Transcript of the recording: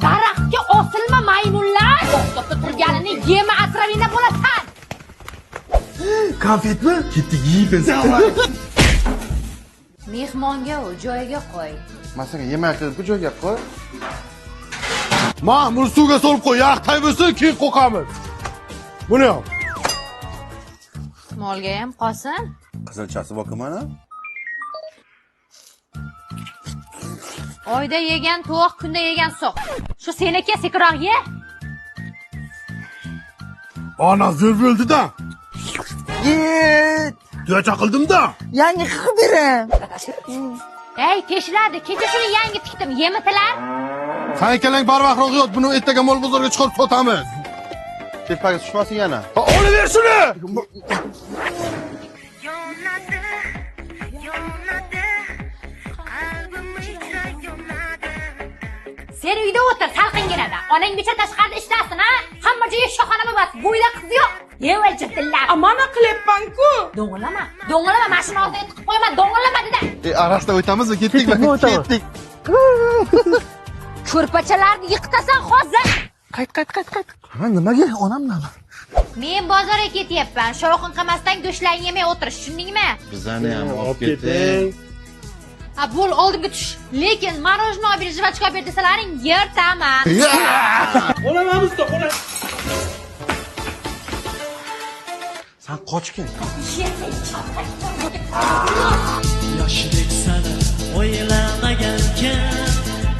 Daraxtga osilma maymunlar. To'xtab turganini yema asravina bo'lasan. Konfetmi? Ketdik yeymiz. Mehmonga u joyiga qo'y. Masalan, yemak qilib bu joyga qo'y. Ma'mur suvga solib qo'y, yaqtay bo'lsin, keyin qo'qamiz. Buni ham. Molga ham qolsin. Qizilchasi boqimana. Oyda yegan to'q, kunda yegan so'q. Shu seniki sekiroq ye. Ana zo'r bo'ldi-da. Yet. Tuyacha qildim-da. Yangi qilib beram. Ey, teshiladi. Kecha shuni yangi tikdim. Yemitilar. Haykalang barvaqroq yot, buni ertaga mol bozorga chiqarib sotamiz. Tepaga tushmasin yana. Olaver shuni. Sen uyda o'tir, salqingirada. Onang bicha tashqarida ishlasin, ha? Hamma joyga shoxonami bas. Bo'yda qiz yo'q. Yeva jittillar. Amana qilyapman-ku. Do'ng'ilama. Do'ng'ilama, mashina oldiga tiqib qo'yma. Do'ng'ilama dedi. Arasida o'tamizmi? Ketdikmi? Ketdik. Ko'rpachalarni yiqitasan hozir. Qayt. Ha, nimaga? Onamdan. Men bozorga ketyapman. Shovqin qilmasdan go'shtlarni yemay o'tirish, tushundingmi? Bizani ham olib keting. Ha, bo'l, oldimga tush. Lekin marojnoy olib ber, jivachka olib ber desalaring, yertaman. Olamamizda, olam. Sen qochgin. Yoshlik sari o'ylamagankan